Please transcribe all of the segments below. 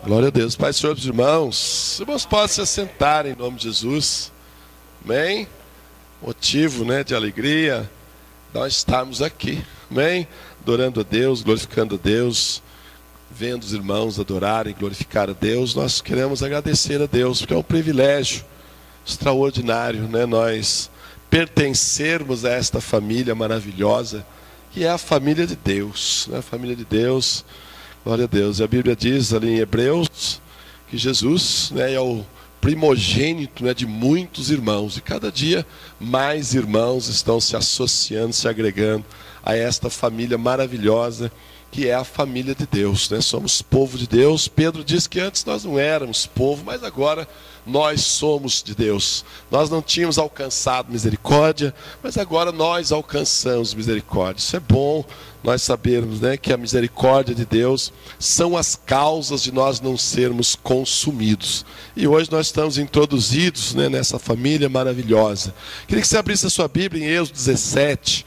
Glória a Deus. Pai, Senhor dos irmãos, os irmãos podem se assentar em nome de Jesus. Amém? Motivo, de alegria nós estarmos aqui. Amém? Adorando a Deus, glorificando a Deus, vendo os irmãos adorarem, glorificar a Deus. Nós queremos agradecer a Deus, porque é um privilégio extraordinário, nós pertencermos a esta família maravilhosa, que é a família de Deus, a família de Deus. Glória a Deus. E a Bíblia diz ali em Hebreus que Jesus é o primogênito de muitos irmãos. E cada dia mais irmãos estão se associando, se agregando a esta família maravilhosa que é a família de Deus. Somos povo de Deus. Pedro diz que antes nós não éramos povo, mas agora nós somos de Deus. Nós não tínhamos alcançado misericórdia, mas agora nós alcançamos misericórdia. Isso é bom nós sabermos que a misericórdia de Deus são as causas de nós não sermos consumidos. E hoje nós estamos introduzidos nessa família maravilhosa. Queria que você abrisse a sua Bíblia em Êxodo 17.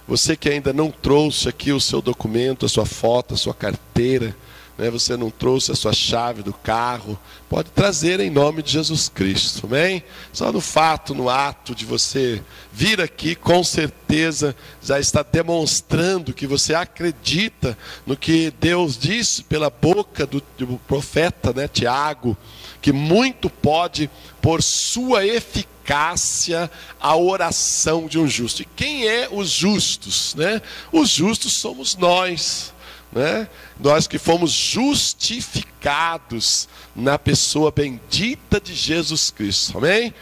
Você que ainda não trouxe aqui o seu documento, a sua foto, a sua carteira, você não trouxe a sua chave do carro, pode trazer em nome de Jesus Cristo, amém? Só no ato de você vir aqui, com certeza já está demonstrando que você acredita no que Deus disse pela boca do profeta, Tiago, que muito pode, por sua eficácia, a oração de um justo. E quem é os justos? Os justos somos nós. Nós que fomos justificados na pessoa bendita de Jesus Cristo, amém?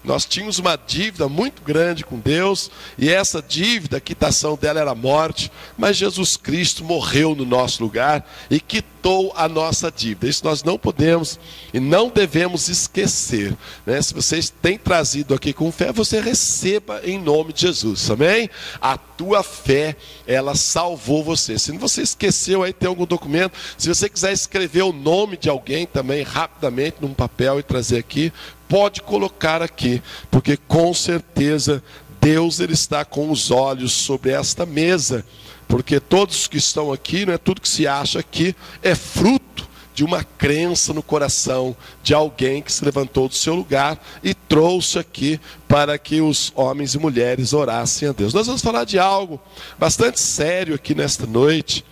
Nós tínhamos uma dívida muito grande com Deus, e essa dívida, a quitação dela era a morte, mas Jesus Cristo morreu no nosso lugar e quitou a nossa dívida. Isso nós não podemos e não devemos esquecer. Se vocês têm trazido aqui com fé, você receba em nome de Jesus, amém? A tua fé, ela salvou você. Se você esqueceu, aí tem algum documento, se você quiser escrever o nome de alguém também, rapidamente, num papel e trazer aqui, pode colocar aqui, porque com certeza Deus ele está com os olhos sobre esta mesa, porque todos que estão aqui, tudo que se acha aqui é fruto de uma crença no coração de alguém que se levantou do seu lugar e trouxe aqui para que os homens e mulheres orassem a Deus. Nós vamos falar de algo bastante sério aqui nesta noite.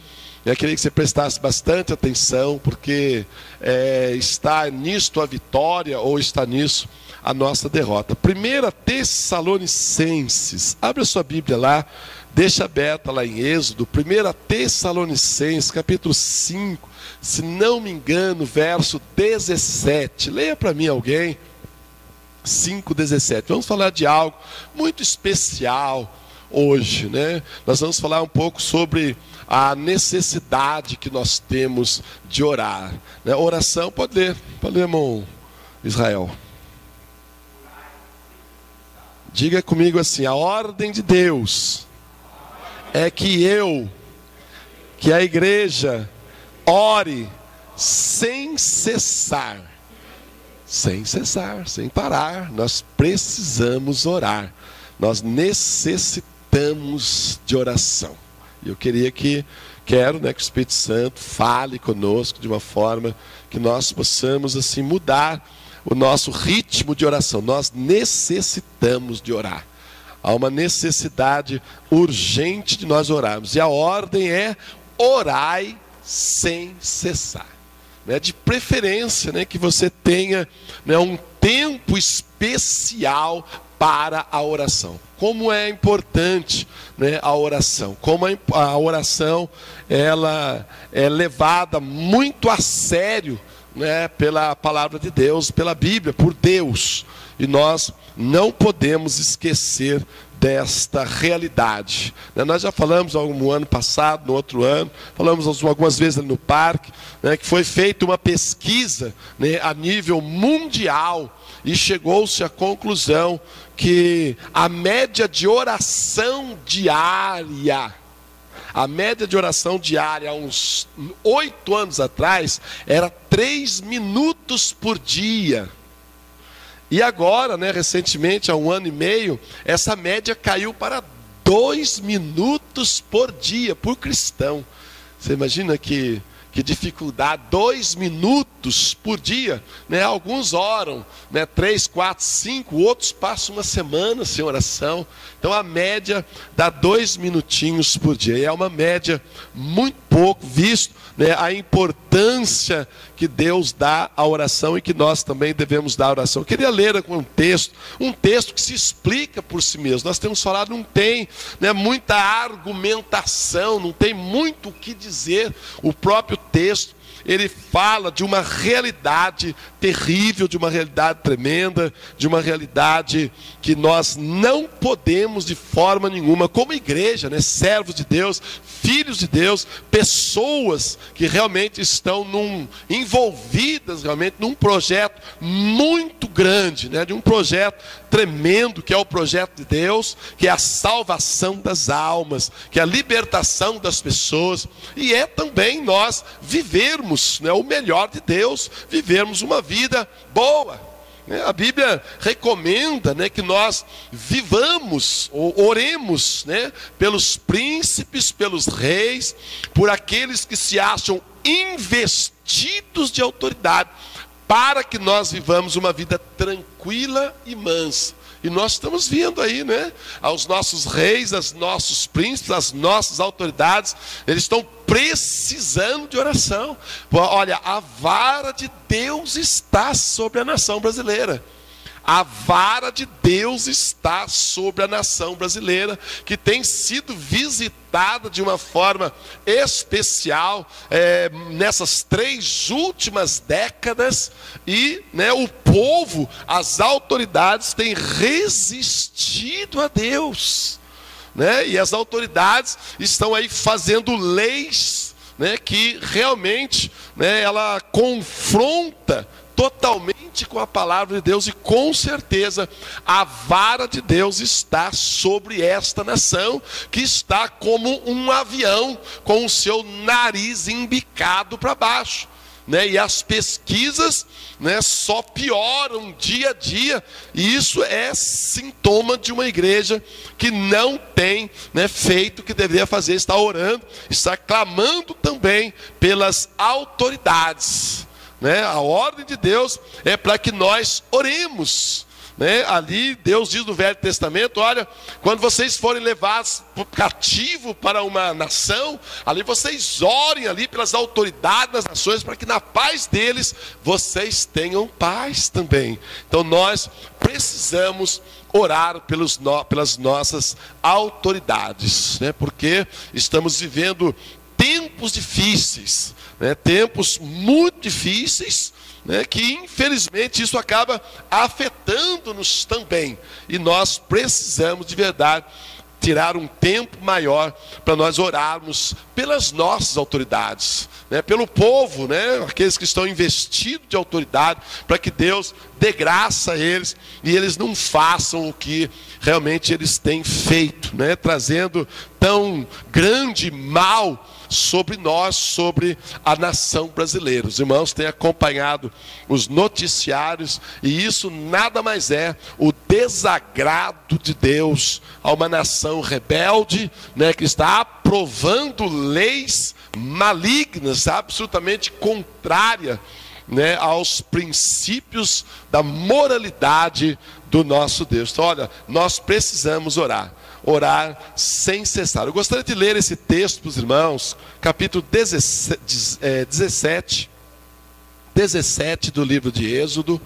Eu queria que você prestasse bastante atenção, porque está nisto a vitória ou está nisso a nossa derrota. 1 Tessalonicenses, abre a sua Bíblia lá, deixa aberta lá em Êxodo, 1 Tessalonicenses, capítulo 5, se não me engano, verso 17. Leia para mim alguém, 5:17. Vamos falar de algo muito especial hoje, Nós vamos falar um pouco sobre a necessidade que nós temos de orar. Oração, pode ler, irmão Israel. Diga comigo assim: a ordem de Deus é que a igreja ore sem cessar. Sem cessar, sem parar. Nós precisamos orar. Nós necessitamos de oração. E eu quero que o Espírito Santo fale conosco de uma forma que nós possamos assim mudar o nosso ritmo de oração. Nós necessitamos de orar. Há uma necessidade urgente de nós orarmos. E a ordem é: orai sem cessar. De preferência, que você tenha um tempo especial para a oração. Como é importante a oração. Como a oração ela é levada muito a sério pela palavra de Deus, pela Bíblia, por Deus. E nós não podemos esquecer desta realidade. Nós já falamos no ano passado, no outro ano, falamos algumas vezes ali no parque, que foi feita uma pesquisa a nível mundial, e chegou-se à conclusão que a média de oração diária, há uns 8 anos atrás, era 3 minutos por dia. E agora, recentemente, há 1 ano e meio, essa média caiu para 2 minutos por dia, por cristão. Você imagina que que dificuldade, 2 minutos por dia, né? Alguns oram, né? 3, 4, 5, outros passam uma semana sem oração. Então a média dá 2 minutinhos por dia, e é uma média muito pouco, visto, né, a importância que Deus dá à oração e que nós também devemos dar à oração. Eu queria ler um texto que se explica por si mesmo. Nós temos falado, não tem, né, muita argumentação, não tem muito o que dizer. O próprio texto, ele fala de uma realidade terrível, de uma realidade tremenda, de uma realidade que nós não podemos de forma nenhuma, como igreja, né, servos de Deus, filhos de Deus, pessoas que realmente estão envolvidas realmente num projeto muito grande, né, de um projeto tremendo, que é o projeto de Deus, que é a salvação das almas, que é a libertação das pessoas, e é também nós vivermos, né, o melhor de Deus, vivermos uma vida boa. A Bíblia recomenda, né, que nós vivamos, ou oremos, né, pelos príncipes, pelos reis, por aqueles que se acham investidos de autoridade, para que nós vivamos uma vida tranquila e mansa. E nós estamos vendo aí, né, aos nossos reis, aos nossos príncipes, as nossas autoridades, eles estão precisando de oração. Olha, a vara de Deus está sobre a nação brasileira. A vara de Deus está sobre a nação brasileira, que tem sido visitada de uma forma especial nessas 3 últimas décadas, e, né, o povo, as autoridades têm resistido a Deus, né? E as autoridades estão aí fazendo leis, né, que realmente, né, ela confronta totalmente com a palavra de Deus, e com certeza a vara de Deus está sobre esta nação, que está como um avião com o seu nariz embicado para baixo, né? E as pesquisas, né, só pioram dia a dia, e isso é sintoma de uma igreja que não tem, né, feito o que deveria fazer, está orando, está clamando também pelas autoridades. Né? A ordem de Deus é para que nós oremos, né? Ali Deus diz no Velho Testamento: olha, quando vocês forem levados cativo para uma nação, ali vocês orem ali pelas autoridades das nações, para que na paz deles vocês tenham paz também. Então nós precisamos orar pelas nossas autoridades, né? Porque estamos vivendo tempos difíceis, né? Tempos muito difíceis, né? Que infelizmente isso acaba afetando-nos também, e nós precisamos de verdade tirar um tempo maior para nós orarmos pelas nossas autoridades, né? Pelo povo, né? Aqueles que estão investidos de autoridade, para que Deus dê graça a eles, e eles não façam o que realmente eles têm feito, né? Trazendo tão grande mal sobre nós, sobre a nação brasileira. Os irmãos têm acompanhado os noticiários, e isso nada mais é o desagrado de Deus a uma nação rebelde, né, que está aprovando leis malignas, absolutamente contrárias, né, aos princípios da moralidade do nosso Deus. Então, olha, nós precisamos orar sem cessar. Eu gostaria de ler esse texto para os irmãos, capítulo 17 do livro de Êxodo.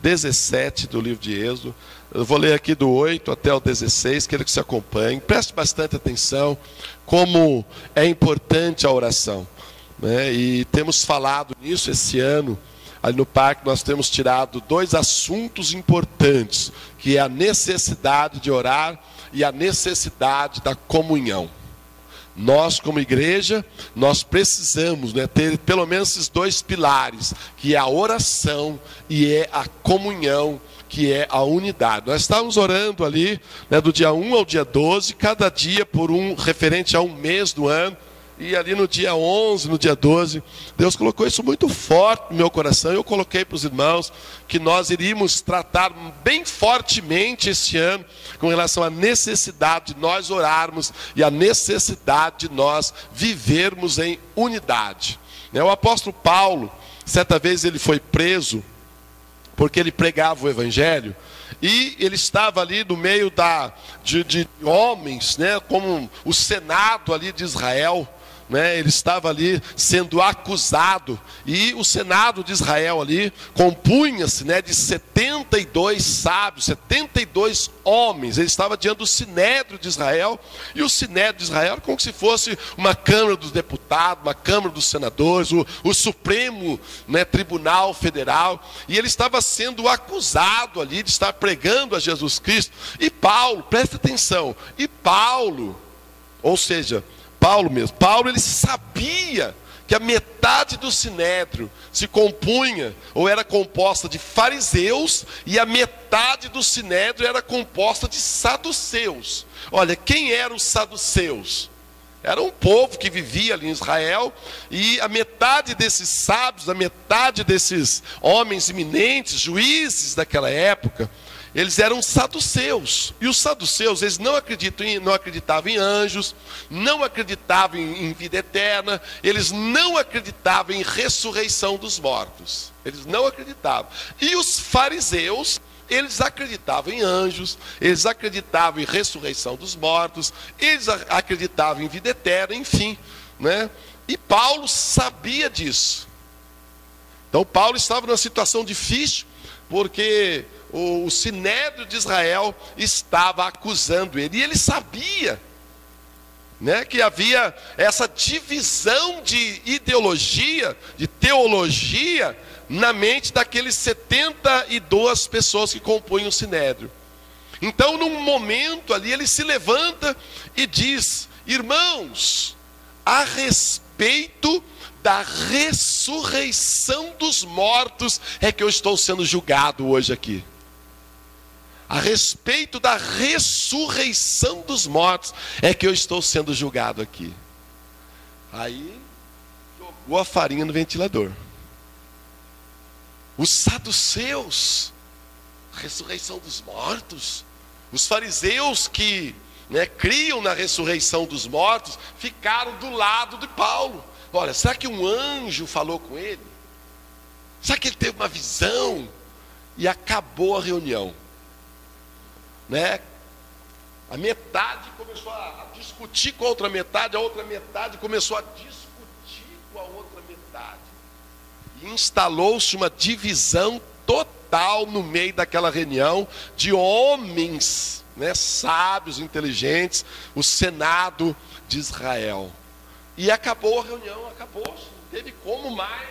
17 do livro de Êxodo. Eu vou ler aqui do 8 até o 16, quero que você acompanhe. Preste bastante atenção como é importante a oração, né? E temos falado nisso esse ano. Ali no parque nós temos tirado 2 assuntos importantes, que é a necessidade de orar e a necessidade da comunhão. Nós, como igreja, nós precisamos, né, ter pelo menos esses 2 pilares, que é a oração e é a comunhão, que é a unidade. Nós estávamos orando ali, né, do dia 1 ao dia 12, cada dia por referente a um mês do ano. E ali no dia 11, no dia 12, Deus colocou isso muito forte no meu coração. Eu coloquei para os irmãos que nós iríamos tratar bem fortemente esse ano com relação à necessidade de nós orarmos e a necessidade de nós vivermos em unidade. O apóstolo Paulo, certa vez ele foi preso porque ele pregava o evangelho, e ele estava ali no meio de homens, como o Senado ali de Israel, ele estava ali sendo acusado, e o Senado de Israel ali compunha-se de 72 sábios, 72 homens. Ele estava diante do Sinédrio de Israel, e o Sinédrio de Israel era como se fosse uma Câmara dos Deputados, uma Câmara dos Senadores, o Supremo Tribunal Federal, e ele estava sendo acusado ali de estar pregando a Jesus Cristo. E Paulo, presta atenção, ou seja, Paulo ele sabia que a metade do Sinédrio se compunha, ou era composta de fariseus, e a metade do Sinédrio era composta de saduceus. Olha, quem eram os saduceus? Era um povo que vivia ali em Israel, e a metade desses sábios, a metade desses homens eminentes, juízes daquela época, eles eram saduceus. E os saduceus, eles não acreditavam em anjos, não acreditavam em vida eterna, eles não acreditavam em ressurreição dos mortos. Eles não acreditavam. E os fariseus, eles acreditavam em anjos, eles acreditavam em ressurreição dos mortos, eles acreditavam em vida eterna, enfim. E Paulo sabia disso. Então Paulo estava numa situação difícil, porque o Sinédrio de Israel estava acusando ele, e ele sabia que havia essa divisão de ideologia, de teologia, na mente daqueles 72 pessoas que compunham o Sinédrio. Então, num momento ali, ele se levanta e diz: irmãos, a respeito da ressurreição dos mortos é que eu estou sendo julgado hoje aqui. A respeito da ressurreição dos mortos é que eu estou sendo julgado aqui. Aí jogou a farinha no ventilador. Os saduceus, ressurreição dos mortos. Os fariseus que criam na ressurreição dos mortos ficaram do lado de Paulo. Olha, será que um anjo falou com ele? Será que ele teve uma visão? E acabou a reunião. A metade começou a discutir com a outra metade começou a discutir com a outra metade. E instalou-se uma divisão total no meio daquela reunião de homens, sábios, inteligentes, o Senado de Israel. E acabou a reunião, não teve como mais,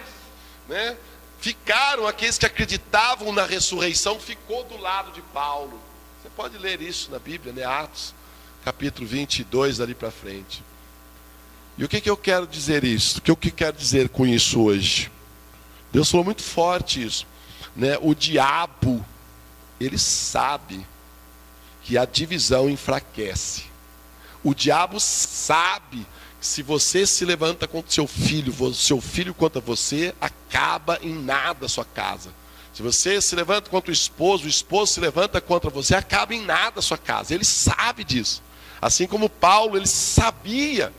Ficaram aqueles que acreditavam na ressurreição, ficou do lado de Paulo. Você pode ler isso na Bíblia, Atos, capítulo 22, dali para frente. E o que eu quero dizer isso? O que eu quero dizer com isso hoje? Deus falou muito forte isso. O diabo, ele sabe que a divisão enfraquece. O diabo sabe que se você se levanta contra seu filho contra você, acaba em nada a sua casa. Se você se levanta contra o esposo se levanta contra você, acaba em nada a sua casa. Ele sabe disso. Assim como Paulo, ele sabia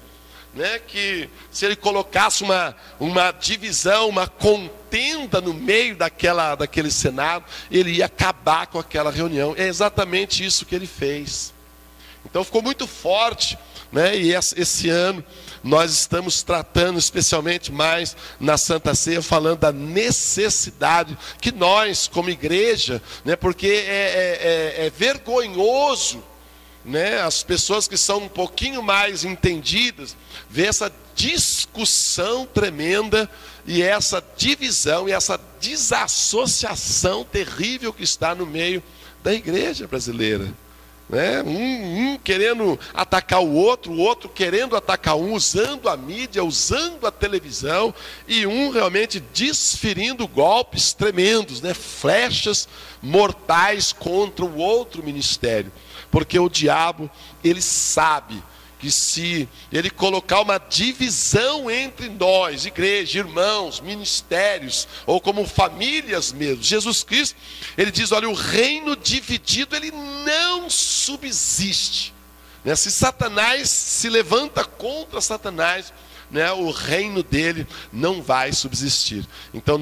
que se ele colocasse uma divisão, uma contenda no meio daquele Senado, ele ia acabar com aquela reunião. É exatamente isso que ele fez. Então ficou muito forte, e esse ano nós estamos tratando especialmente mais na Santa Ceia, falando da necessidade que nós, como igreja, porque é vergonhoso, as pessoas que são um pouquinho mais entendidas, ver essa discussão tremenda, e essa divisão, e essa desassociação terrível que está no meio da igreja brasileira. Um querendo atacar o outro querendo atacar um, usando a mídia, usando a televisão, e um realmente desferindo golpes tremendos, flechas mortais contra o outro ministério. Porque o diabo, ele sabe que se ele colocar uma divisão entre nós, igreja, irmãos, ministérios, ou como famílias mesmo, Jesus Cristo, ele diz, olha, o reino dividido, ele não subsiste. Se Satanás se levanta contra Satanás, né, o reino dele não vai subsistir. Então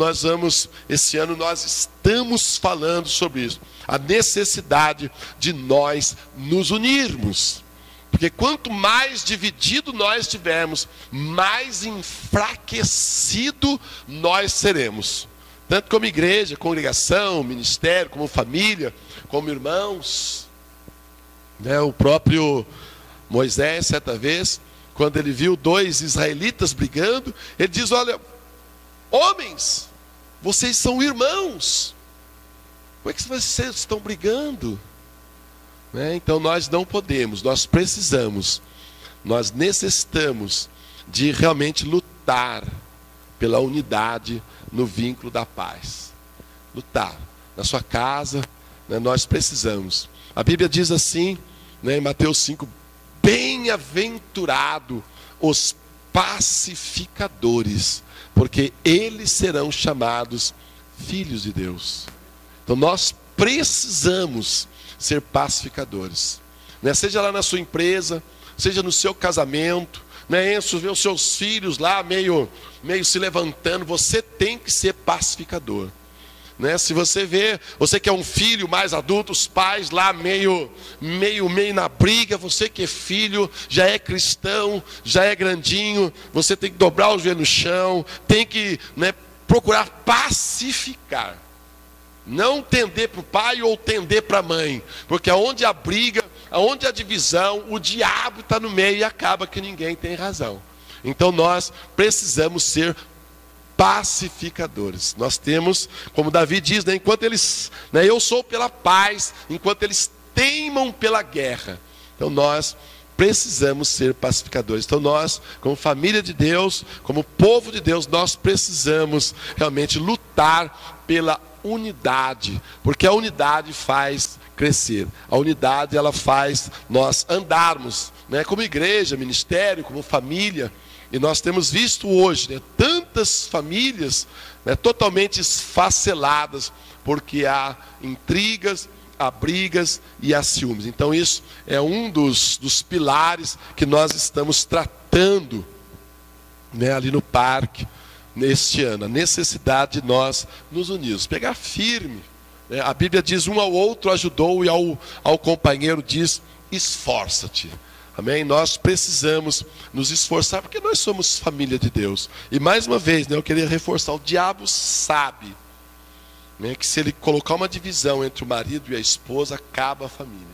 esse ano nós estamos falando sobre isso, a necessidade de nós nos unirmos. Porque quanto mais dividido nós tivermos, mais enfraquecido nós seremos. Tanto como igreja, congregação, ministério, como família, como irmãos. Né, o próprio Moisés, certa vez, quando ele viu 2 israelitas brigando, ele diz: olha, homens, vocês são irmãos. Como é que vocês estão brigando? Né? Então nós não podemos, nós precisamos, nós necessitamos de realmente lutar pela unidade no vínculo da paz. Lutar na sua casa, né, nós precisamos. A Bíblia diz assim, né, em Mateus 5, bem-aventurado os pacificadores, porque eles serão chamados filhos de Deus. Então nós precisamos ser pacificadores, né? Seja lá na sua empresa, seja no seu casamento, né? Ver os seus filhos lá meio se levantando, você tem que ser pacificador, né? Se você vê, você que é um filho mais adulto, os pais lá meio na briga, você que é filho, já é cristão, já é grandinho, você tem que dobrar o joelho no chão, tem que, né, procurar pacificar. Não tender para o pai ou tender para a mãe, porque aonde a briga, aonde a divisão, o diabo está no meio e acaba que ninguém tem razão. Então nós precisamos ser pacificadores. Nós temos, como Davi diz, né, enquanto eles, né, eu sou pela paz, enquanto eles teimam pela guerra. Então nós precisamos ser pacificadores. Então nós, como família de Deus, como povo de Deus, nós precisamos realmente lutar pela unidade, porque a unidade faz crescer. A unidade, ela faz nós andarmos, né, como igreja, ministério, como família. E nós temos visto hoje, né, tantas famílias, né, totalmente esfaceladas, porque há intrigas, há brigas e há ciúmes. Então isso é um dos pilares que nós estamos tratando, né, ali no parque, neste ano, a necessidade de nós nos unirmos, pegar firme, né? A Bíblia diz: um ao outro ajudou, e ao companheiro diz: esforça-te. Amém? Nós precisamos nos esforçar, porque nós somos família de Deus. E mais uma vez, né, eu queria reforçar: o diabo sabe, né, que se ele colocar uma divisão entre o marido e a esposa, acaba a família.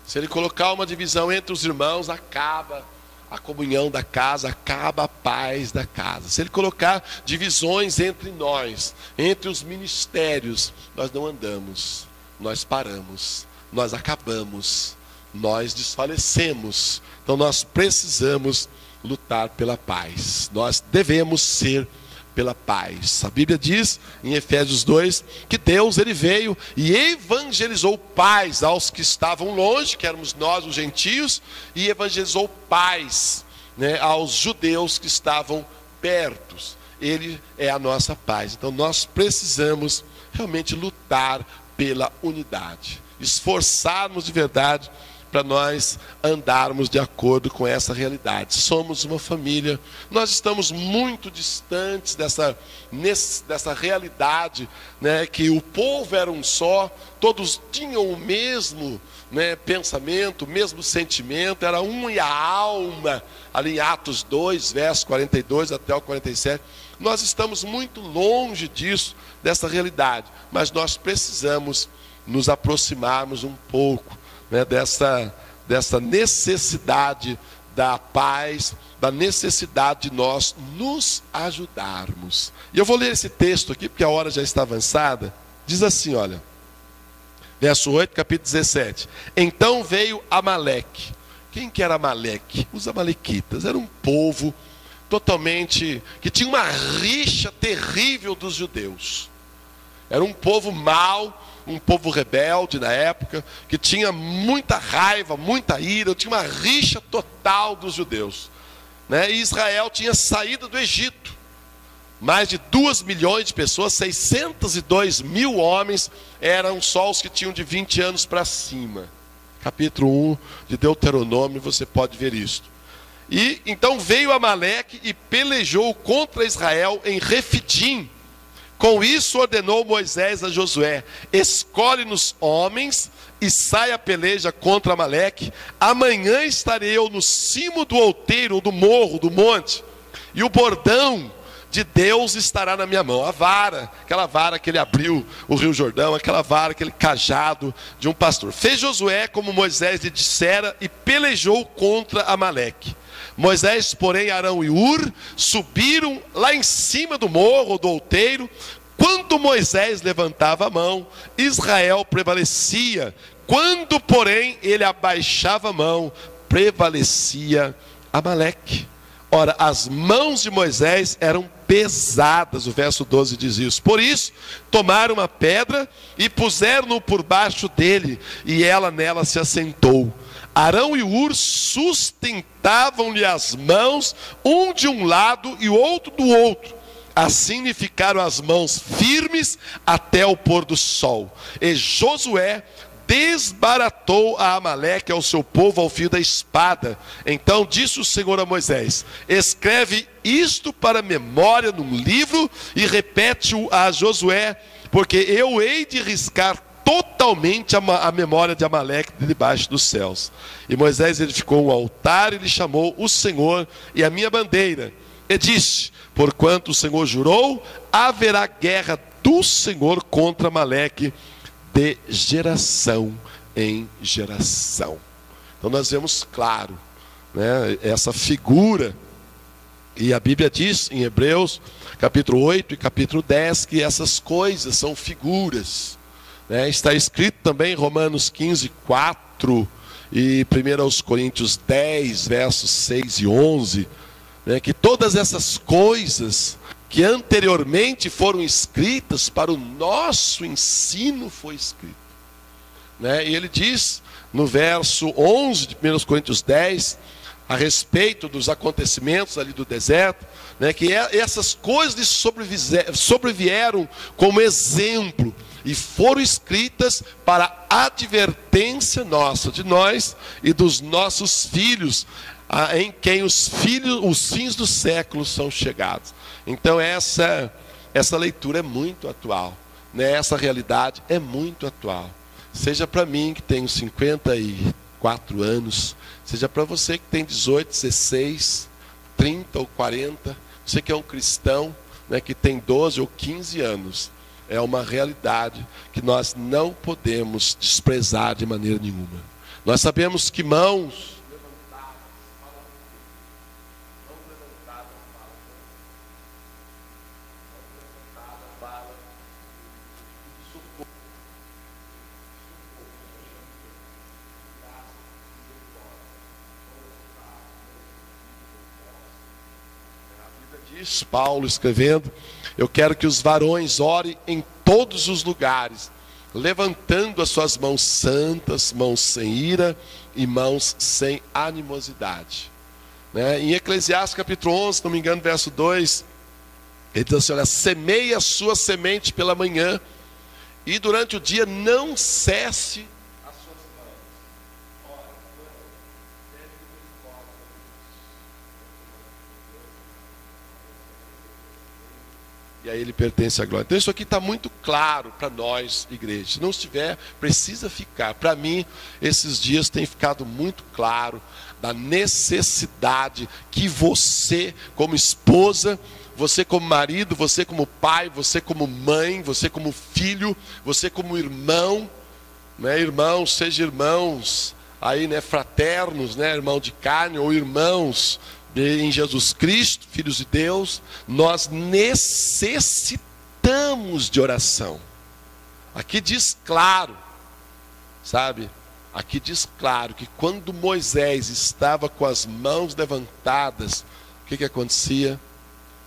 Se ele colocar uma divisão entre os irmãos, acaba a comunhão da casa, acaba a paz da casa. Se ele colocar divisões entre nós, entre os ministérios, nós não andamos, nós paramos, nós acabamos, nós desfalecemos. Então nós precisamos lutar pela paz. Nós devemos ser pela paz. A Bíblia diz em Efésios 2 que Deus, ele veio e evangelizou paz aos que estavam longe, que éramos nós, os gentios, e evangelizou paz, né, aos judeus que estavam perto. Ele é a nossa paz. Então nós precisamos realmente lutar pela unidade, esforçarmos de verdade para nós andarmos de acordo com essa realidade. Somos uma família, nós estamos muito distantes dessa realidade, né, que o povo era um só, todos tinham o mesmo, né, pensamento, o mesmo sentimento, era um e a alma, ali em Atos 2, verso 42 até o 47. Nós estamos muito longe disso, dessa realidade, mas nós precisamos nos aproximarmos um pouco, né, dessa necessidade da paz, da necessidade de nós nos ajudarmos. E eu vou ler esse texto aqui, porque a hora já está avançada. Diz assim, olha, verso 8, capítulo 17. Então veio Amaleque. Quem que era Amaleque? Os amalequitas. Era um povo totalmente, que tinha uma rixa terrível dos judeus. Era um povo mau, um povo rebelde na época, que tinha muita raiva, muita ira, tinha uma rixa total dos judeus, né? E Israel tinha saído do Egito. Mais de 2 milhões de pessoas, 602 mil homens, eram só os que tinham de 20 anos para cima. Capítulo 1 de Deuteronômio, você pode ver isso. E então veio Amaleque e pelejou contra Israel em Refidim. Com isso ordenou Moisés a Josué: escolhe-nos homens e sai a peleja contra Amaleque. Amanhã estarei eu no cimo do outeiro, do morro, do monte, e o bordão de Deus estará na minha mão. A vara, aquela vara que ele abriu o rio Jordão, aquela vara, aquele cajado de um pastor. Fez Josué como Moisés lhe dissera e pelejou contra Amaleque. Moisés, porém, Arão e Hur subiram lá em cima do morro, do outeiro. Quando Moisés levantava a mão, Israel prevalecia. Quando, porém, ele abaixava a mão, prevalecia Amaleque. Ora, as mãos de Moisés eram pesadas, o verso 12 diz isso. Por isso, tomaram uma pedra e puseram-no por baixo dele, e ela nela se assentou. Arão e Hur sustentavam-lhe as mãos, um de um lado e o outro do outro. Assim lhe ficaram as mãos firmes até o pôr do sol. E Josué desbaratou a Amaleque ao seu povo ao fio da espada. Então disse o Senhor a Moisés: escreve isto para memória num livro e repete-o a Josué, porque eu hei de riscar totalmente a memória de Amaleque de debaixo dos céus. E Moisés edificou um altar e lhe chamou o Senhor e a minha bandeira. E disse: porquanto o Senhor jurou, haverá guerra do Senhor contra Amaleque de geração em geração. Então nós vemos claro, né, essa figura. E a Bíblia diz em Hebreus capítulo 8 e capítulo 10 que essas coisas são figuras, né? Está escrito também em Romanos 15, 4 e 1 Coríntios 10, versos 6 e 11, né, que todas essas coisas que anteriormente foram escritas para o nosso ensino foi escrito, né? E ele diz no verso 11 de 1 Coríntios 10, a respeito dos acontecimentos ali do deserto, né, que essas coisas lhe sobrevieram como exemplo e foram escritas para advertência nossa, de nós e dos nossos filhos, em quem os fins dos séculos são chegados. Então essa leitura é muito atual, né? Essa realidade é muito atual. Seja para mim que tenho 54 anos, seja para você que tem 18, 16, 30 ou 40, você que é um cristão, né, que tem 12 ou 15 anos, é uma realidade que nós não podemos desprezar de maneira nenhuma. Nós sabemos que mãos diz Paulo escrevendo: eu quero que os varões orem em todos os lugares, levantando as suas mãos santas, mãos sem ira e mãos sem animosidade, né? Em Eclesiastes capítulo 11, se não me engano, verso 2, ele diz assim: olha, semeie a sua semente pela manhã e durante o dia não cesse as suas mãos. E aí ele pertence à glória. Então isso aqui está muito claro para nós, igreja. Se não estiver, precisa ficar. Para mim, esses dias tem ficado muito claro da necessidade que você, como esposa, você como marido, você como pai, você como mãe, você como filho, você como irmão, né? Irmãos, seja irmãos aí, né, fraternos, né, irmão de carne, ou irmãos em Jesus Cristo, filhos de Deus, nós necessitamos de oração. Aqui diz claro, sabe? Aqui diz claro que quando Moisés estava com as mãos levantadas, o que acontecia?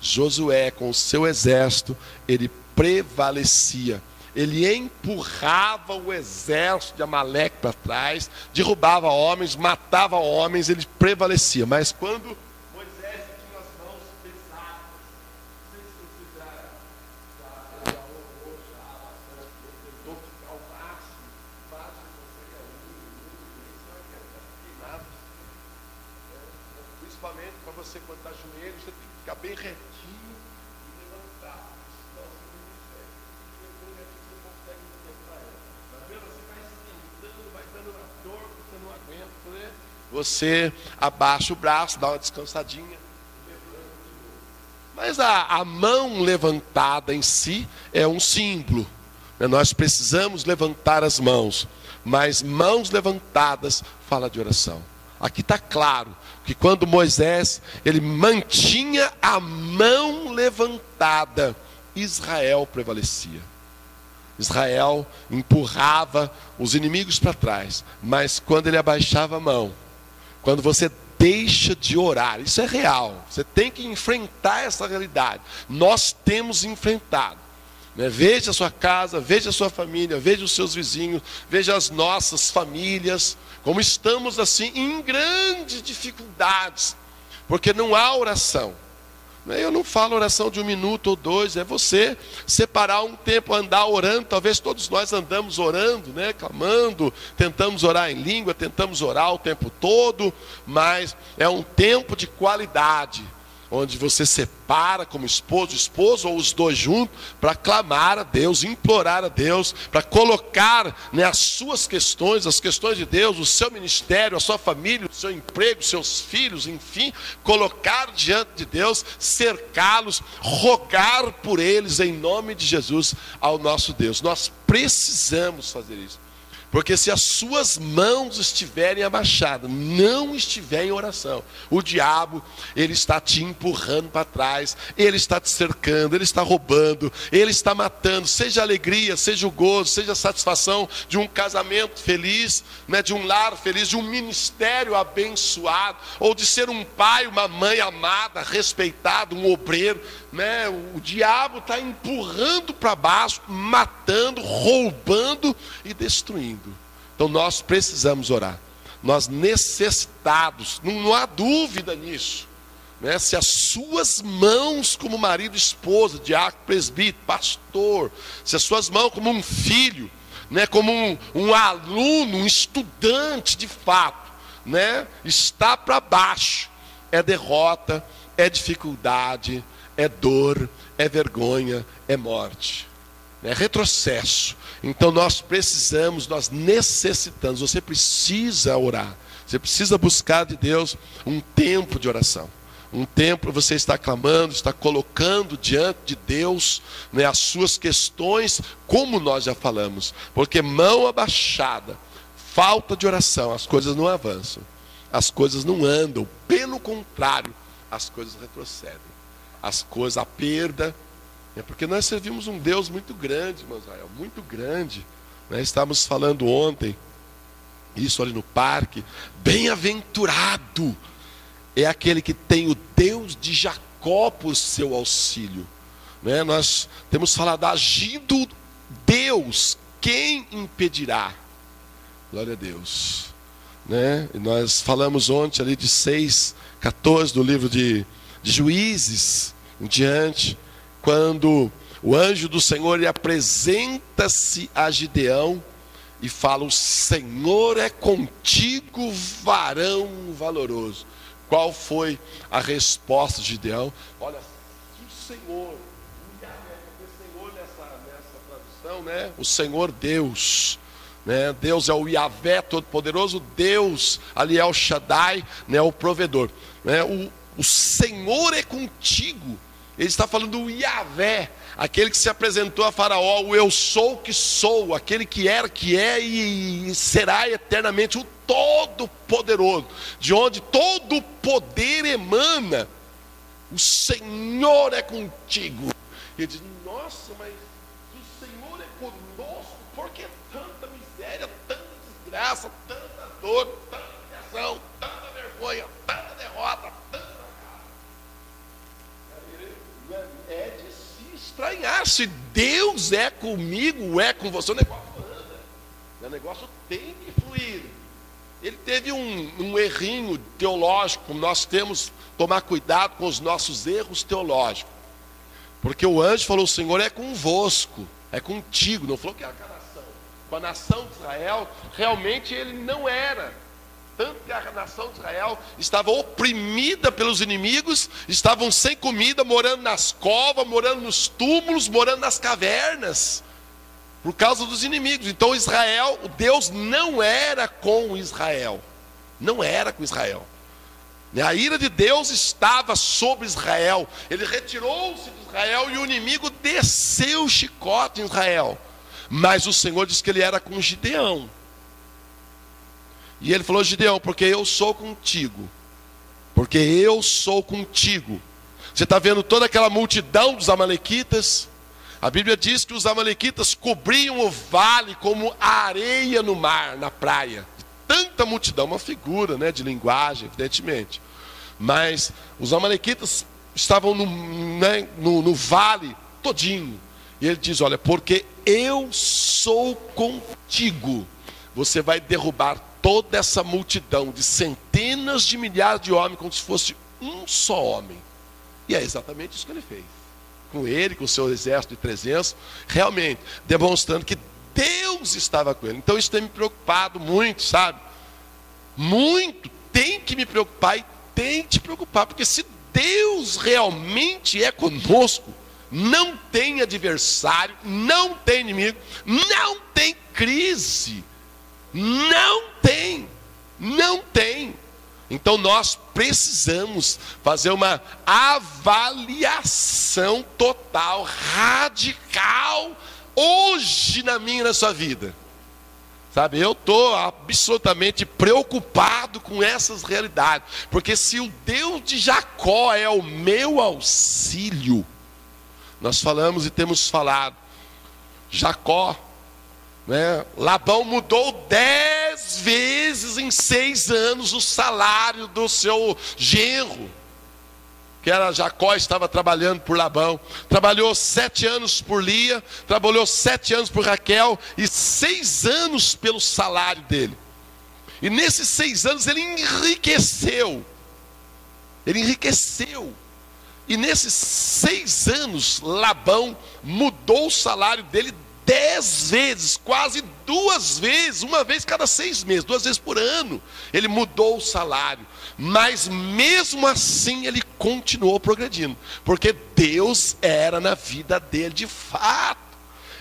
Josué, com o seu exército, ele prevalecia. Ele empurrava o exército de Amaleque para trás, derrubava homens, matava homens, ele prevalecia. Mas quando Moisés tinha as mãos pesadas, não sei se você já orou bastante, tentou ficar ao máximo, mas você queimado. Por isso principalmente para você quando está joelho, você tem que ficar bem retinho e levantar. Senão você consegue contemplar ela. Tá vendo? Você vai esquentando, vai dando uma dor que você não aguenta, né? Você abaixa o braço, dá uma descansadinha. Mas a mão levantada em si é um símbolo. Nós precisamos levantar as mãos, mas mãos levantadas fala de oração. Aqui está claro que quando Moisés, ele mantinha a mão levantada, Israel prevalecia. Israel empurrava os inimigos para trás, mas quando ele abaixava a mão, quando você deixa de orar, isso é real, você tem que enfrentar essa realidade. Nós temos enfrentado. Veja a sua casa, veja a sua família, veja os seus vizinhos, veja as nossas famílias, como estamos assim em grandes dificuldades, porque não há oração. Eu não falo oração de 1 minuto ou 2, é você separar um tempo, andar orando. Talvez todos nós andamos orando, clamando, tentamos orar em língua, tentamos orar o tempo todo, mas é um tempo de qualidade, onde você separa como esposo ou os dois juntos, para clamar a Deus, implorar a Deus, para colocar as suas questões, as questões de Deus, o seu ministério, a sua família, o seu emprego, os seus filhos, enfim, colocar diante de Deus, cercá-los, rogar por eles em nome de Jesus ao nosso Deus. Nós precisamos fazer isso. Porque se as suas mãos estiverem abaixadas, não estiver em oração, o diabo, ele está te empurrando para trás, ele está te cercando, ele está roubando, ele está matando, seja a alegria, seja o gozo, seja a satisfação de um casamento feliz, de um lar feliz, de um ministério abençoado, ou de ser um pai, uma mãe amada, respeitado, um obreiro. O diabo está empurrando para baixo, matando, roubando e destruindo. Então nós precisamos orar. Nós necessitados, não há dúvida nisso. Se as suas mãos como marido e esposa, diácono, presbítero, pastor, se as suas mãos como um filho, como um aluno, um estudante de fato, está para baixo, é derrota, é dificuldade, é dor, é vergonha, é morte, é retrocesso. Então nós precisamos, nós necessitamos, você precisa orar, você precisa buscar de Deus um tempo de oração. Um tempo você está clamando, está colocando diante de Deus as suas questões, como nós já falamos. Porque mão abaixada, falta de oração, as coisas não avançam, as coisas não andam, pelo contrário, as coisas retrocedem. As coisas, a perda, porque nós servimos um Deus muito grande, irmão Israel, muito grande. Estávamos falando ontem, isso ali no parque, bem-aventurado é aquele que tem o Deus de Jacó por seu auxílio. Nós temos falado, agindo Deus, quem impedirá? Glória a Deus. E nós falamos ontem ali de 6:14 do livro de Juízes em diante, quando o anjo do Senhor apresenta-se a Gideão e fala: o Senhor é contigo, varão valoroso. Qual foi a resposta de Gideão? Olha, o Senhor, o Senhor nessa tradução, o Senhor Deus, Deus é o Yahvé Todo-Poderoso, Deus ali é o Shaddai, o provedor, o Senhor é contigo. Ele está falando do Yahvé, aquele que se apresentou a Faraó, o eu sou que sou, aquele que era, que é e será eternamente, o Todo-Poderoso, de onde todo o poder emana. O Senhor é contigo. E ele diz: nossa, mas o Senhor é conosco, por que tanta miséria, tanta desgraça, tanta dor, tanta humilhação, tanta vergonha, tanta derrota, tanta... É de se estranhar. Se Deus é comigo, é com você, o negócio anda, o negócio tem que fluir. Ele teve um errinho teológico. Nós temos que tomar cuidado com os nossos erros teológicos, porque o anjo falou: o Senhor é convosco, é contigo. Não falou que era com a nação. Com a nação de Israel, realmente ele não era tanto que a nação de Israel estava oprimida pelos inimigos, estavam sem comida, morando nas covas, morando nos túmulos, morando nas cavernas, por causa dos inimigos. Então Israel, Deus não era com Israel, não era com Israel. A ira de Deus estava sobre Israel, ele retirou-se de Israel e o inimigo desceu o chicote em Israel. Mas o Senhor disse que ele era com Gideão. E ele falou: Gideão, porque eu sou contigo. Porque eu sou contigo. Você está vendo toda aquela multidão dos amalequitas? A Bíblia diz que os amalequitas cobriam o vale como a areia no mar, na praia. Tanta multidão, uma figura, né, de linguagem, evidentemente. Mas os amalequitas estavam no vale todinho. E ele diz: olha, porque eu sou contigo, você vai derrubar toda essa multidão de centenas de milhares de homens, como se fosse um só homem. E é exatamente isso que ele fez. Com ele, com o seu exército de 300, realmente demonstrando que Deus estava com ele. Então isso tem me preocupado muito, sabe? Muito, tem que me preocupar e tem que te preocupar, porque se Deus realmente é conosco, não tem adversário, não tem inimigo, não tem crise, não tem. Então nós precisamos fazer uma avaliação total, radical, hoje na minha e na sua vida. Sabe, eu estou absolutamente preocupado com essas realidades, porque se o Deus de Jacó é o meu auxílio, nós falamos e temos falado, Jacó, né, Labão mudou 10 vezes em 6 anos o salário do seu genro, que era Jacó, estava trabalhando por Labão. Trabalhou 7 anos por Lia, trabalhou 7 anos por Raquel e 6 anos pelo salário dele. E nesses 6 anos ele enriqueceu. E nesses 6 anos, Labão mudou o salário dele 10 vezes, quase 2 vezes, uma vez cada 6 meses, 2 vezes por ano. Ele mudou o salário, mas mesmo assim ele continuou progredindo, porque Deus era na vida dele de fato.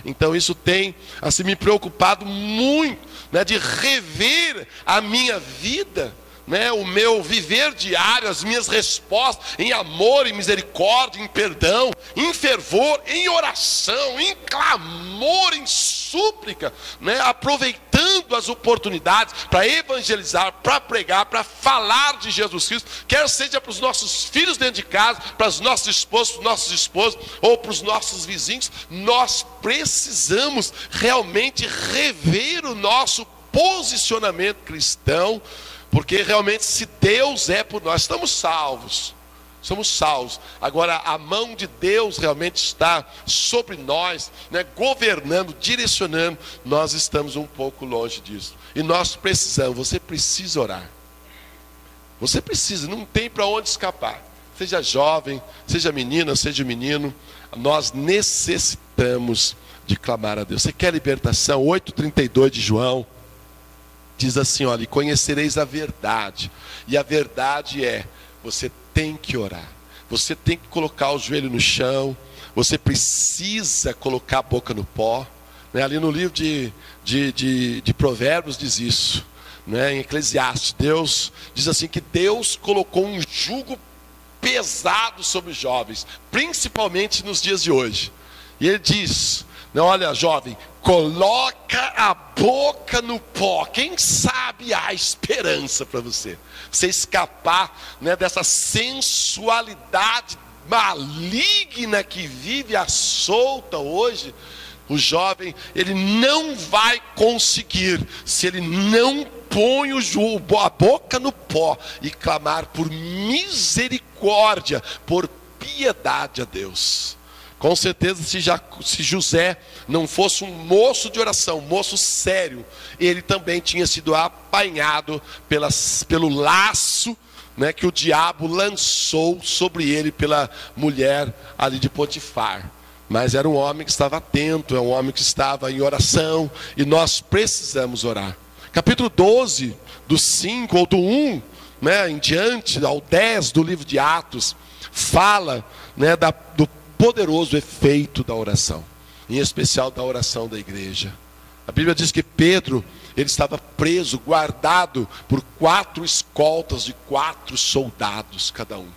Então isso tem assim me preocupado muito, né, de rever a minha vida, né, o meu viver diário, as minhas respostas em amor, em misericórdia, em perdão, em fervor, em oração, em clamor, em súplica, né, aproveitando as oportunidades para evangelizar, para pregar, para falar de Jesus Cristo, quer seja para os nossos filhos dentro de casa, para os nossos esposos, ou para os nossos vizinhos. Nós precisamos realmente rever o nosso posicionamento cristão, porque realmente se Deus é por nós, somos salvos. Agora a mão de Deus realmente está sobre nós, né, governando, direcionando. Nós estamos um pouco longe disso. E nós precisamos, você precisa orar. Você precisa, não tem para onde escapar. Seja jovem, seja menina, seja menino, nós necessitamos de clamar a Deus. Você quer libertação? 8:32 de João. Diz assim, olha, e conhecereis a verdade. E a verdade é, você tem que orar. Você tem que colocar o joelho no chão. Você precisa colocar a boca no pó. Né? Ali no livro de Provérbios diz isso. Né? Em Eclesiastes, Deus diz assim que Deus colocou um jugo pesado sobre os jovens, principalmente nos dias de hoje. E ele diz, né, olha jovem, coloca a boca no pó. Quem sabe há esperança para você escapar, né, dessa sensualidade maligna que vive à solta hoje. O jovem, ele não vai conseguir se ele não põe a boca no pó e clamar por misericórdia, por piedade a Deus. Com certeza, se José não fosse um moço de oração, um moço sério, ele também tinha sido apanhado pelo laço, né, que o diabo lançou sobre ele pela mulher ali de Potifar. Mas era um homem que estava atento, é um homem que estava em oração, e nós precisamos orar. Capítulo 12, do 5 ou do 1, né, em diante, ao 10 do livro de Atos, fala, né, do poderoso efeito da oração, em especial da oração da igreja. A Bíblia diz que Pedro, ele estava preso, guardado por 4 escoltas de 4 soldados cada um,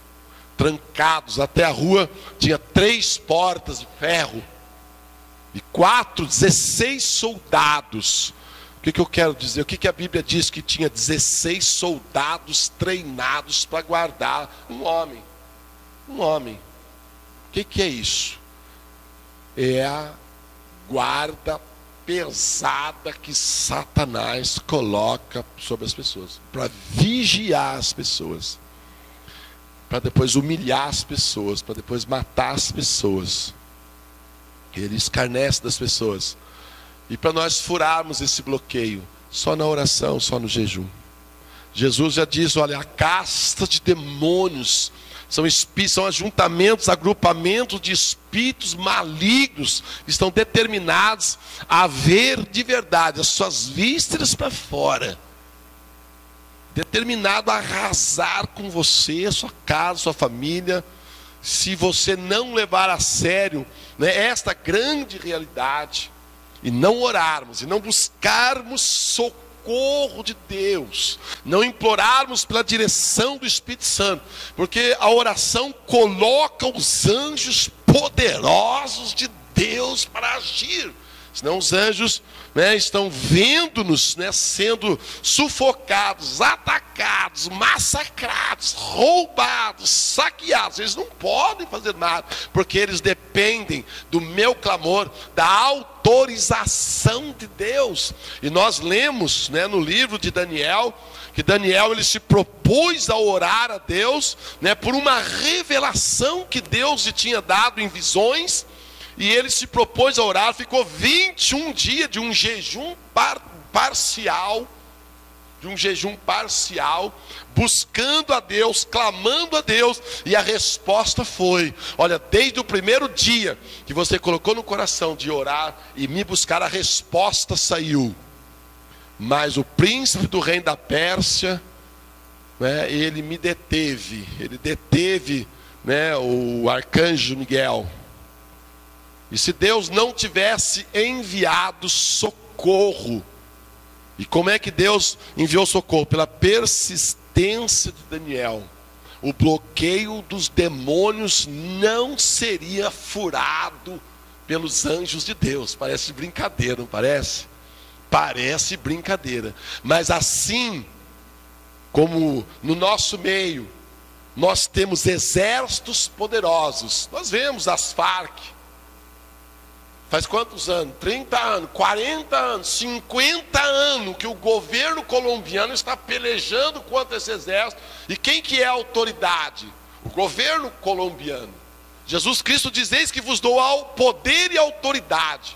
trancados até a rua, tinha 3 portas de ferro, e 16 soldados. O que eu quero dizer? O que a Bíblia diz? Que tinha 16 soldados treinados para guardar um homem. Um homem. O que é isso? É a guarda pesada que Satanás coloca sobre as pessoas, para vigiar as pessoas, para depois humilhar as pessoas, para depois matar as pessoas. Ele escarnece das pessoas. E para nós furarmos esse bloqueio, só na oração, só no jejum. Jesus já diz, olha, a casta de demônios são espíritos, são ajuntamentos, agrupamentos de espíritos malignos que estão determinados a ver de verdade as suas vísceras para fora, determinado a arrasar com você, a sua casa, a sua família, se você não levar a sério, né, esta grande realidade, e não orarmos, e não buscarmos socorro de Deus, não implorarmos pela direção do Espírito Santo, porque a oração coloca os anjos poderosos de Deus para agir. Senão os anjos, né, estão vendo-nos, né, sendo sufocados, atacados, massacrados, roubados, saqueados. Eles não podem fazer nada, porque eles dependem do meu clamor, da autorização de Deus. E nós lemos, né, no livro de Daniel, que Daniel, ele se propôs a orar a Deus, né, por uma revelação que Deus lhe tinha dado em visões. E ele se propôs a orar, ficou 21 dias de um jejum parcial, buscando a Deus, clamando a Deus, e a resposta foi, olha, desde o primeiro dia que você colocou no coração de orar e me buscar, a resposta saiu. Mas o príncipe do reino da Pérsia, né, ele deteve, né, o arcanjo Miguel. E se Deus não tivesse enviado socorro, e como é que Deus enviou socorro? Pela persistência de Daniel, o bloqueio dos demônios não seria furado pelos anjos de Deus. Parece brincadeira, não parece? Parece brincadeira. Mas assim como no nosso meio nós temos exércitos poderosos, nós vemos as Farc. Faz quantos anos? 30 anos, 40 anos, 50 anos que o governo colombiano está pelejando contra esse exército. E quem que é a autoridade? O governo colombiano. Jesus Cristo diz, eis que vos dou ao poder e autoridade.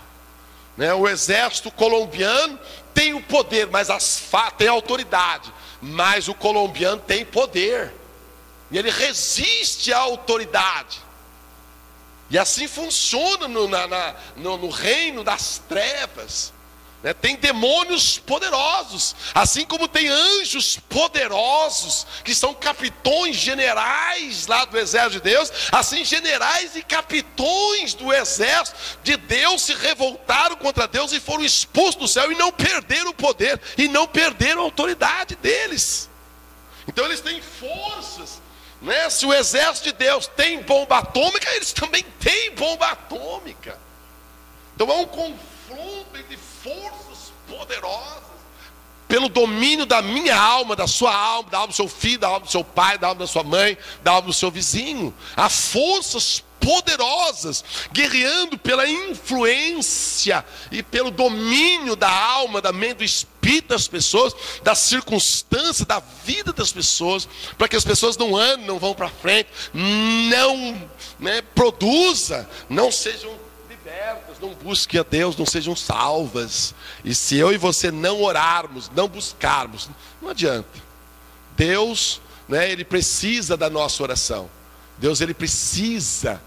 Né? O exército colombiano tem o poder, mas tem a autoridade. Mas o colombiano tem poder. E ele resiste à autoridade. E assim funciona no reino das trevas, né? Tem demônios poderosos, assim como tem anjos poderosos, que são capitões, generais lá do exército de Deus. Assim generais e capitões do exército de Deus se revoltaram contra Deus e foram expulsos do céu, e não perderam o poder, e não perderam a autoridade deles. Então eles têm forças, né? Se o exército de Deus tem bomba atômica, eles também têm bomba atômica. Então há um confronto entre forças poderosas pelo domínio da minha alma, da sua alma, da alma do seu filho, da alma do seu pai, da alma da sua mãe, da alma do seu vizinho. Há forças poderosas guerreando pela influência e pelo domínio da alma, da mente, do espírito das pessoas, das circunstâncias, da vida das pessoas, para que as pessoas não andem, não vão para frente, não, né, produza, não sejam libertas, não busquem a Deus, não sejam salvas. E se eu e você não orarmos, não buscarmos, não adianta. Deus, né, ele precisa da nossa oração. Deus, ele precisa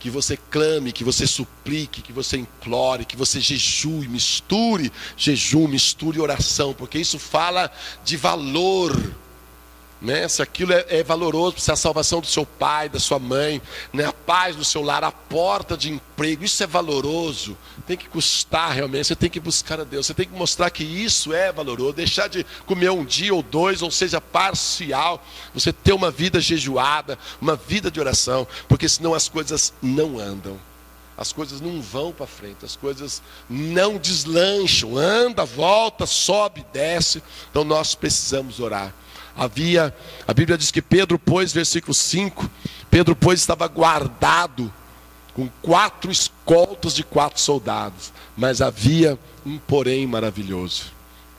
que você clame, que você suplique, que você implore, que você jejue, misture jejum, misture oração, porque isso fala de valor, né? Se aquilo é valoroso, se é a salvação do seu pai, da sua mãe, né? A paz do seu lar, a porta de emprego, isso é valoroso, tem que custar realmente, você tem que buscar a Deus, você tem que mostrar que isso é valoroso, deixar de comer um dia ou dois, ou seja, parcial, você ter uma vida jejuada, uma vida de oração, porque senão as coisas não andam, as coisas não vão para frente, as coisas não deslancham, anda, volta, sobe, desce, então nós precisamos orar. A Bíblia diz que Pedro, pois, versículo 5, Pedro, pois, estava guardado com 4 escoltas de 4 soldados, mas havia um porém maravilhoso,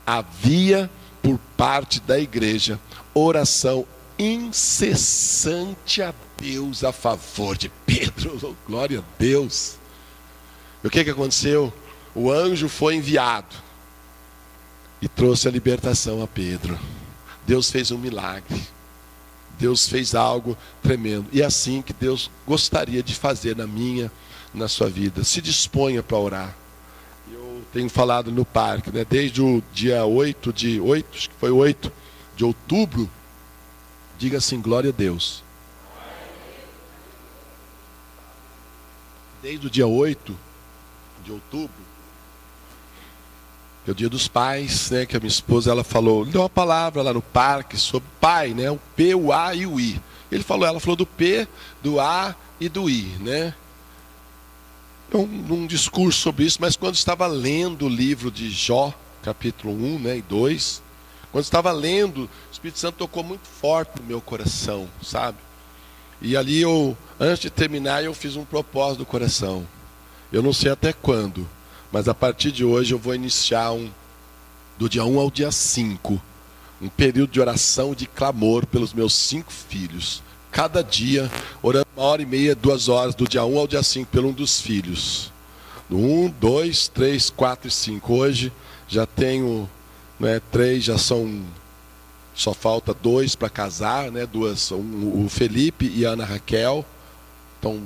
havia por parte da igreja oração incessante a Deus a favor de Pedro. Glória a Deus. E o que aconteceu? O anjo foi enviado e trouxe a libertação a Pedro. Deus fez um milagre, Deus fez algo tremendo, e é assim que Deus gostaria de fazer na minha, na sua vida. Se disponha para orar. Eu tenho falado no parque, né? Desde o dia 8 de outubro, diga assim, glória a Deus. Desde o dia 8 de outubro, que é o dia dos pais, né, que a minha esposa, ela falou, deu uma palavra lá no parque sobre pai, né, o P, o A e o I. Ela falou do P, do A e do I, né. Um discurso sobre isso, mas quando estava lendo o livro de Jó, capítulo 1, né, e 2, quando estava lendo, o Espírito Santo tocou muito forte no meu coração, sabe? E ali antes de terminar, eu fiz um propósito do coração. Eu não sei até quando, mas a partir de hoje eu vou iniciar do dia 1 ao dia 5, um período de oração e de clamor pelos meus 5 filhos. Cada dia, orando 1h30, 2 horas, do dia 1 ao dia 5, pelo um dos filhos. 1, 2, 3, 4 e 5. Hoje já tenho 3, já são, só falta 2 para casar, né? O Felipe e a Ana Raquel. Estão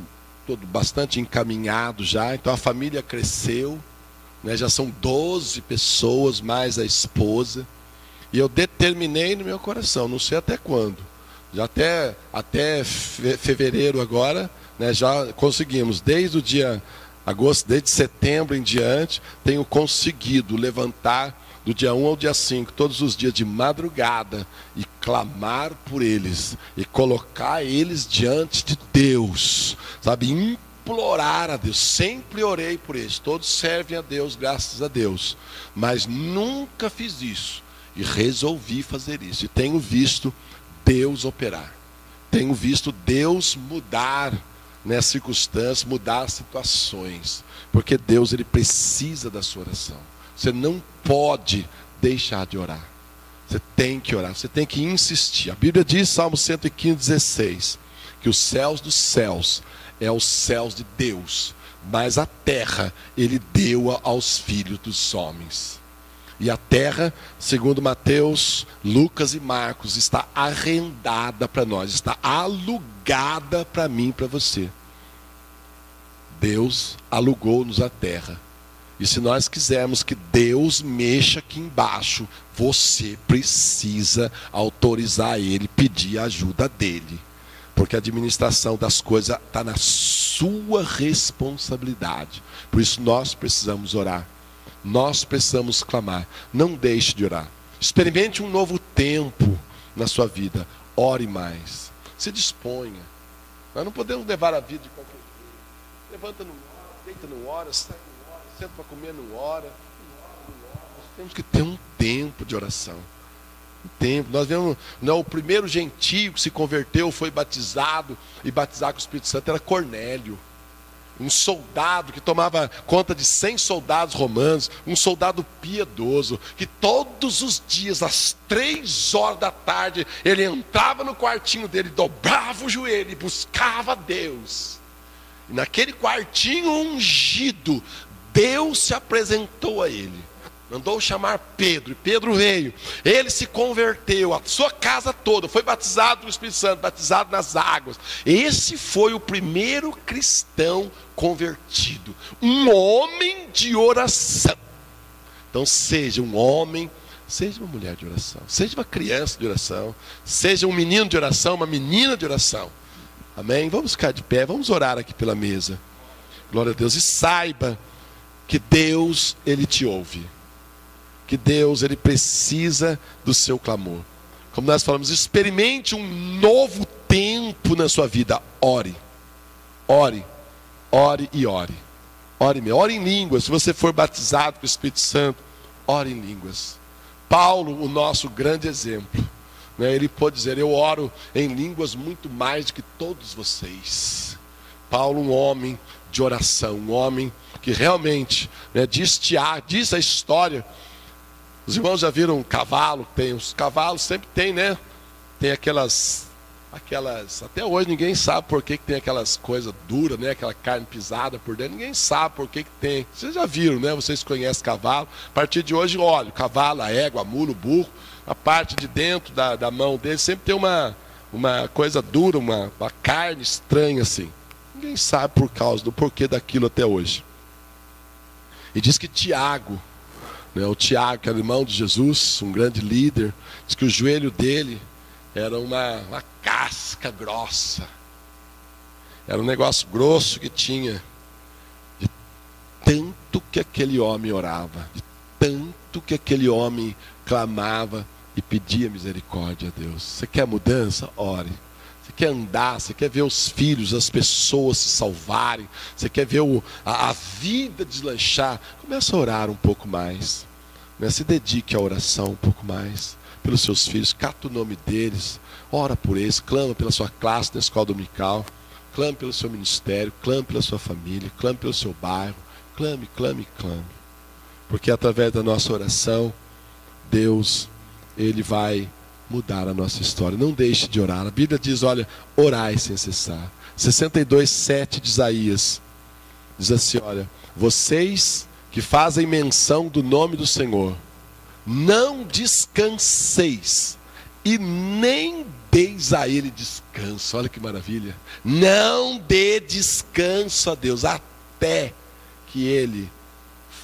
bastante encaminhados já, então a família cresceu. Já são 12 pessoas, mais a esposa. E eu determinei no meu coração, não sei até quando. Já até fevereiro agora, né, já conseguimos. Desde o dia agosto, desde setembro em diante, tenho conseguido levantar do dia 1 ao dia 5, todos os dias de madrugada, e clamar por eles, e colocar eles diante de Deus, sabe, implorar a Deus. Sempre orei por eles, todos servem a Deus, graças a Deus, mas nunca fiz isso, e resolvi fazer isso, e tenho visto Deus operar, tenho visto Deus mudar nessa circunstância, mudar situações, porque Deus, Ele precisa da sua oração. Você não pode deixar de orar, você tem que orar, você tem que insistir. A Bíblia diz, Salmo 115:16, que os céus dos céus é os céus de Deus, mas a terra Ele deu aos filhos dos homens. E a terra, segundo Mateus, Lucas e Marcos, está arrendada para nós, está alugada para mim e para você. Deus alugou-nos a terra. E se nós quisermos que Deus mexa aqui embaixo, você precisa autorizar Ele, pedir a ajuda dEle. Porque a administração das coisas está na sua responsabilidade. Por isso nós precisamos orar. Nós precisamos clamar. Não deixe de orar. Experimente um novo tempo na sua vida. Ore mais. Se disponha. Nós não podemos levar a vida de qualquer jeito. Levanta no hora, deita no hora, sai no hora, senta para comer no hora. Nós temos que ter um tempo de oração. Um tempo. Nós vemos, o primeiro gentio que se converteu, foi batizado, e batizar com o Espírito Santo era Cornélio. Um soldado que tomava conta de 100 soldados romanos, um soldado piedoso, que todos os dias, às 3 horas da tarde, ele entrava no quartinho dele, dobrava o joelho e buscava a Deus. E naquele quartinho ungido, Deus se apresentou a ele. mandou chamar Pedro, e Pedro veio. Ele se converteu, a sua casa toda, foi batizado no Espírito Santo, batizado nas águas. Esse foi o primeiro cristão convertido, um homem de oração. Então seja um homem, seja uma mulher de oração, seja uma criança de oração, seja um menino de oração, uma menina de oração. Amém? Vamos ficar de pé, vamos orar aqui pela mesa. Glória a Deus. E saiba que Deus, Ele te ouve. Que Deus, Ele precisa do seu clamor. Como nós falamos, experimente um novo tempo na sua vida. Ore, ore, ore e ore. Ore em línguas. Se você for batizado com o Espírito Santo, ore em línguas. Paulo, o nosso grande exemplo, né? Ele pode dizer: eu oro em línguas muito mais do que todos vocês. Paulo, um homem de oração, um homem que realmente, né, diz a história. Os irmãos já viram um cavalo? Tem os cavalos, sempre tem, né? Tem aquelas, até hoje ninguém sabe por que tem aquelas coisas duras, né? Aquela carne pisada por dentro, ninguém sabe por que tem. Vocês já viram, né? Vocês conhecem cavalo. A partir de hoje, olha, o cavalo, a égua, a mula, o burro, a parte de dentro da mão dele sempre tem uma coisa dura, uma carne estranha assim. Ninguém sabe por causa do porquê daquilo até hoje. E diz que Tiago, o Tiago, que era irmão de Jesus, um grande líder, diz que o joelho dele era uma casca grossa. Era um negócio grosso que tinha. De tanto que aquele homem orava, de tanto que aquele homem clamava e pedia misericórdia a Deus. Você quer mudança? Ore. Você quer andar, você quer ver os filhos, as pessoas se salvarem, você quer ver a vida deslanchar, comece a orar um pouco mais, né? Se dedique à oração um pouco mais, pelos seus filhos, cata o nome deles, ora por eles, clama pela sua classe na escola dominical, clame pelo seu ministério, clame pela sua família, clame pelo seu bairro, clame, clame, clame, porque através da nossa oração, Deus, Ele vai mudar a nossa história. Não deixe de orar. A Bíblia diz, olha, orai sem cessar. 62:7 de Isaías diz assim, olha: vocês que fazem menção do nome do Senhor, não descanseis e nem deis a Ele descanso. Olha que maravilha. Não dê descanso a Deus até que Ele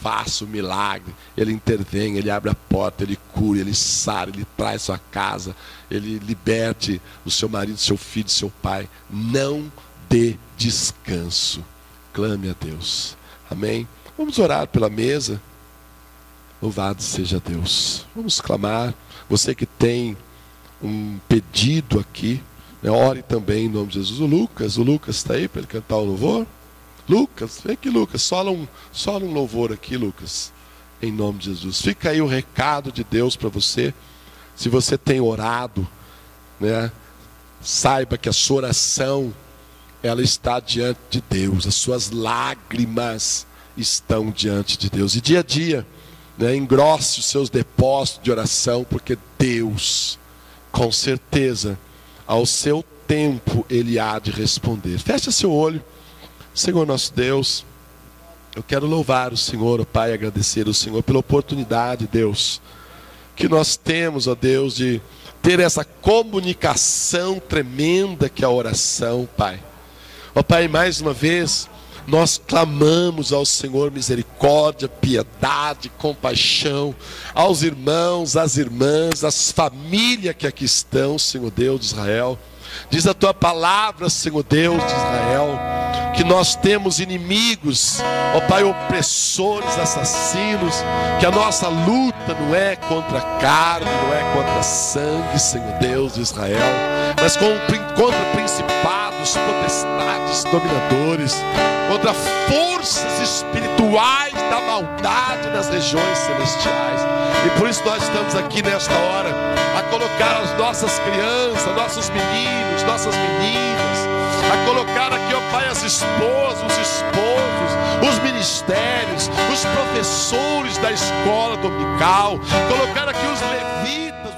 faça o milagre, Ele intervém, Ele abre a porta, Ele cura, Ele sara, Ele traz sua casa, Ele liberte o seu marido, seu filho, seu pai. Não dê descanso. Clame a Deus. Amém? Vamos orar pela mesa. Louvado seja Deus. Vamos clamar. Você que tem um pedido aqui, né, ore também em nome de Jesus. O Lucas está aí para ele cantar o louvor. Lucas, vem aqui, Lucas, sola um louvor aqui, Lucas, em nome de Jesus. Fica aí o recado de Deus para você. Se você tem orado, né, saiba que a sua oração, ela está diante de Deus, as suas lágrimas estão diante de Deus. E dia a dia, né, engrosse os seus depósitos de oração, porque Deus, com certeza, ao seu tempo, Ele há de responder. Feche seu olho. Senhor nosso Deus, eu quero louvar o Senhor, ó Pai, agradecer ao Senhor pela oportunidade, Deus, que nós temos, ó Deus, de ter essa comunicação tremenda que é a oração, Pai. Ó Pai, mais uma vez, nós clamamos ao Senhor misericórdia, piedade, compaixão, aos irmãos, às irmãs, às famílias que aqui estão, Senhor Deus de Israel. Diz a Tua palavra, Senhor Deus de Israel, que nós temos inimigos, ó Pai, opressores, assassinos, que a nossa luta não é contra carne, não é contra sangue, Senhor Deus de Israel, mas contra principados, potestades, dominadores, contra forças espirituais da maldade nas regiões celestiais. E por isso nós estamos aqui nesta hora a colocar as nossas crianças, nossos meninos, nossas meninas, a colocar aqui, ó Pai, as esposas, os esposos, os ministérios, os professores da escola dominical, colocar aqui os levitas,